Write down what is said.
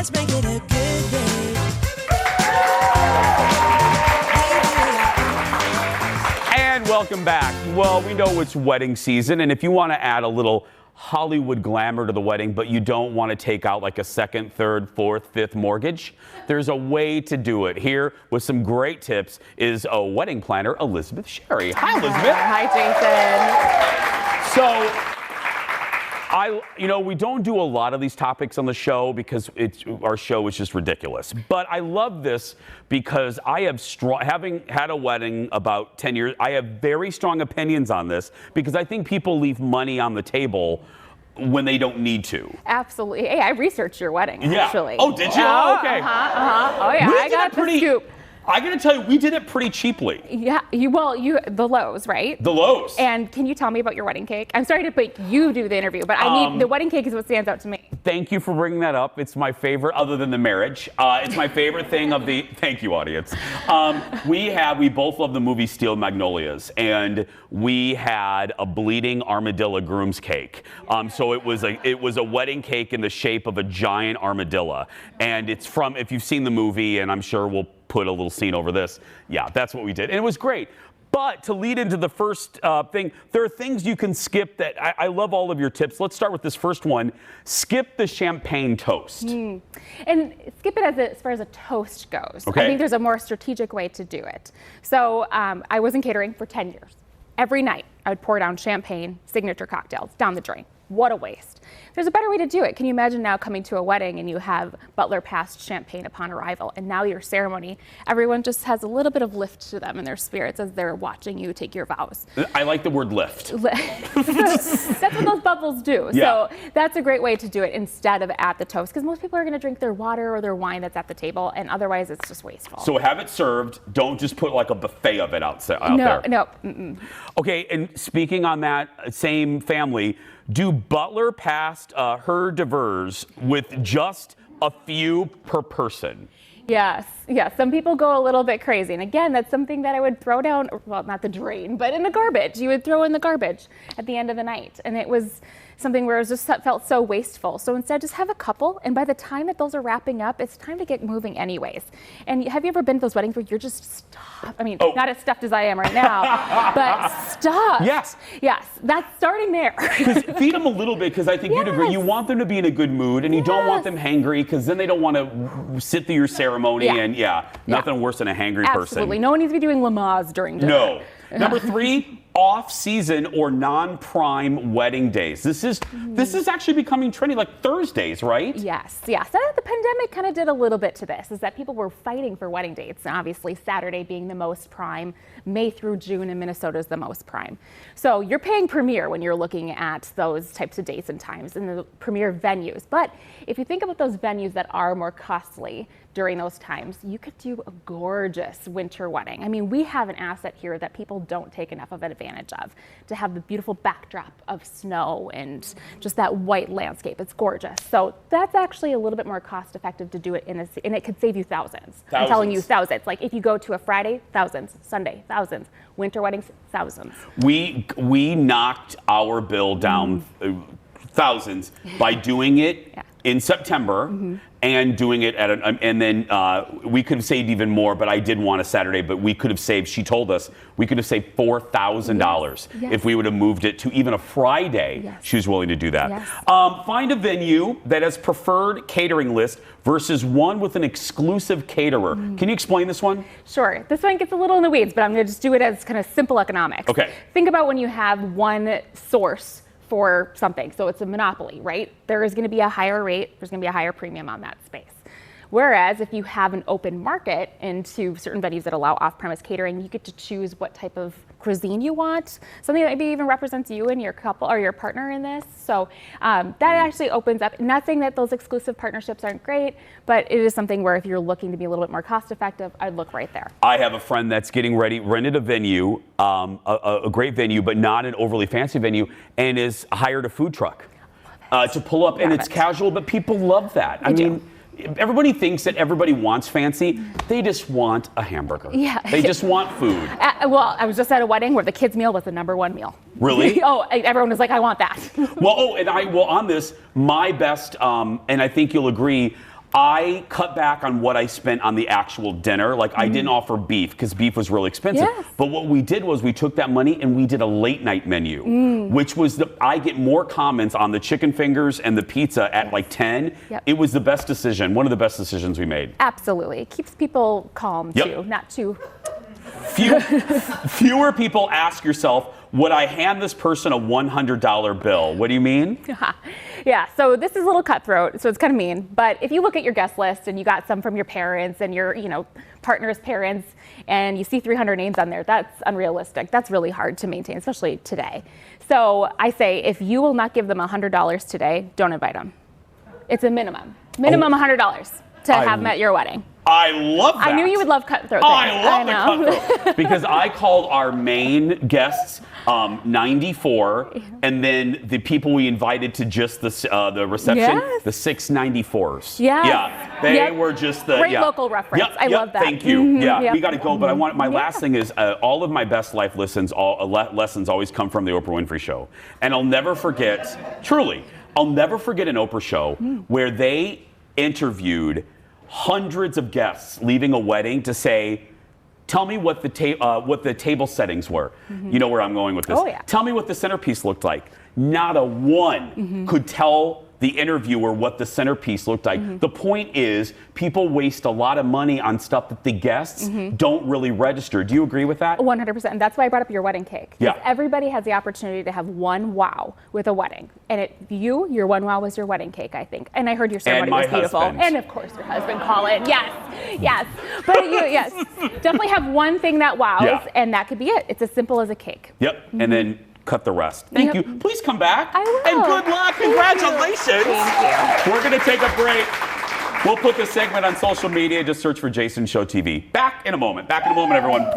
Let's make it a good day. And welcome back. Well, we know it's wedding season, and if you want to add a little Hollywood glamour to the wedding, but you don't want to take out like a second, third, fourth, fifth mortgage, there's a way to do it. Here with some great tips is a wedding planner, Elizabeth Sherry. Hi, Elizabeth. Hi, Jason. So, we don't do a lot of these topics on the show because our show is just ridiculous. But I love this because I have having had a wedding about 10 years, I have very strong opinions on this because I think people leave money on the table when they don't need to. Absolutely. Hey, I researched your wedding, actually. Oh, did you? Oh, okay. Oh, yeah, I got the scoop. I got to tell you, we did it pretty cheaply. Yeah, the Lowe's, right? The Lowe's. And can you tell me about your wedding cake? I'm sorry to make you do the interview, but the wedding cake is what stands out to me. Thank you for bringing that up. It's my favorite, other than the marriage. It's my favorite thing of the. Thank you, audience. We both love the movie Steel Magnolias, and we had a bleeding armadillo groom's cake. So it was a wedding cake in the shape of a giant armadillo, and it's from, if you've seen the movie, and I'm sure we'll put a little scene over this. Yeah, that's what we did. And it was great. But to lead into the first thing, there are things you can skip that I love all of your tips. Let's start with this first one. Skip the champagne toast. And skip it as far as a toast goes. Okay. I think there's a more strategic way to do it. So I was in catering for 10 years. Every night I would pour down champagne, signature cocktails, down the drain. What a waste. There's a better way to do it. Can you imagine now coming to a wedding and you have butler passed champagne upon arrival, and now your ceremony, everyone just has a little bit of lift to them in their spirits as they're watching you take your vows. I like the word lift. That's what those bubbles do. Yeah. So that's a great way to do it instead of at the toast, because most people are going to drink their water or their wine that's at the table, and otherwise it's just wasteful. So have it served. Don't just put like a buffet of it out there. No. Okay, and speaking on that same family, do butler passed hors d'oeuvres with just a few per person? Yes. Some people go a little bit crazy. And again, that's something that I would throw down, well, not the drain, but in the garbage. You would throw in the garbage at the end of the night. And it was something where it just felt so wasteful. So instead, just have a couple. And by the time that those are wrapping up, it's time to get moving anyways. And have you ever been to those weddings where you're just stuffed? I mean, not as stuffed as I am right now, but stuffed. Yes, that's starting there. Feed them a little bit, because I think you'd agree. You want them to be in a good mood, and you don't want them hangry, because then they don't want to sit through your ceremony. And nothing worse than a hangry person. Absolutely. No one needs to be doing Lamaze during dinner. No. Number 3, off-season or non-prime wedding days. This is actually becoming trendy, like Thursdays, right? Yes. The pandemic kind of did a little bit to this, is that people were fighting for wedding dates, and obviously Saturday being the most prime, May through June in Minnesota is the most prime. So you're paying premier when you're looking at those types of dates and times and the premier venues. But if you think about those venues that are more costly during those times, you could do a gorgeous winter wedding. I mean, we have an asset here that people don't take enough of an advantage of, to have the beautiful backdrop of snow and just that white landscape. It's gorgeous. So that's actually a little bit more cost effective to do it and it could save you thousands. I'm telling you, thousands. Like if you go to a Friday, thousands. Sunday, thousands. Winter weddings, thousands. We knocked our bill down thousands by doing it in September and doing it at and then we could have saved even more, but I did want a Saturday, but we could have saved, she told us, we could have saved $4,000 if we would have moved it to even a Friday. She was willing to do that. Find a venue that has preferred catering list versus one with an exclusive caterer. Can you explain this one? Sure. This one gets a little in the weeds, but I'm going to just do it as kind of simple economics. Okay. Think about when you have one source for something. So it's a monopoly, right? There is going to be a higher rate. There's going to be a higher premium on that space. Whereas if you have an open market into certain venues that allow off-premise catering, you get to choose what type of cuisine you want, something that maybe even represents you and your couple or your partner in this. So that actually opens up, not saying that those exclusive partnerships aren't great, but it is something where if you're looking to be a little bit more cost effective, I'd look right there. I have a friend that's getting ready, rented a venue, a great venue, but not an overly fancy venue, and is hired a food truck to pull up, and it's casual, but people love that. I mean, everybody thinks that everybody wants fancy. They just want a hamburger. Yeah. They just want food. Well, I was just at a wedding where the kids' meal was the #1 meal. Really? Everyone was like, I want that. On this, my best, and I think you'll agree, I cut back on what I spent on the actual dinner. Like, I didn't offer beef because beef was really expensive. Yes. But what we did was we took that money and we did a late night menu, which was I get more comments on the chicken fingers and the pizza at like 10. Yep. It was the best decision, one of the best decisions we made. Absolutely. It keeps people calm too, not too. Fewer people ask yourself, would I hand this person a $100 bill? What do you mean? Yeah, so this is a little cutthroat, so it's kind of mean. But if you look at your guest list and you got some from your parents and your, partner's parents, and you see 300 names on there, that's unrealistic. That's really hard to maintain, especially today. So I say, if you will not give them $100 today, don't invite them. It's a minimum $100 to have them at your wedding. I love that. I knew you would love cutthroat. I love the cutthroat. Because I called our main guests 94, and then the people we invited to just the reception, the 694s. Yeah. They were just the great local reference. I love that. Thank you. We got to go. But I want my last thing is all of my best life lessons always come from the Oprah Winfrey Show, and I'll never forget. Truly, I'll never forget an Oprah show where they interviewed hundreds of guests leaving a wedding to say, tell me what the table settings were. You know where I'm going with this. Oh, yeah. Tell me what the centerpiece looked like. Not a one could tell the interviewer what the centerpiece looked like. The point is, people waste a lot of money on stuff that the guests don't really register. Do you agree with that? 100%. And that's why I brought up your wedding cake. Yeah. Everybody has the opportunity to have one wow with a wedding. And your one wow was your wedding cake, I think. And I heard your ceremony was beautiful. Husband. And of course your husband, Colin. Yes. But yes, definitely have one thing that wows, and that could be it. It's as simple as a cake. Yep. And then cut the rest. Thank you. Please come back. I will. And good luck. Congratulations. Thank you. We're going to take a break. We'll put this segment on social media. Just search for Jason Show TV. Back in a moment, everyone.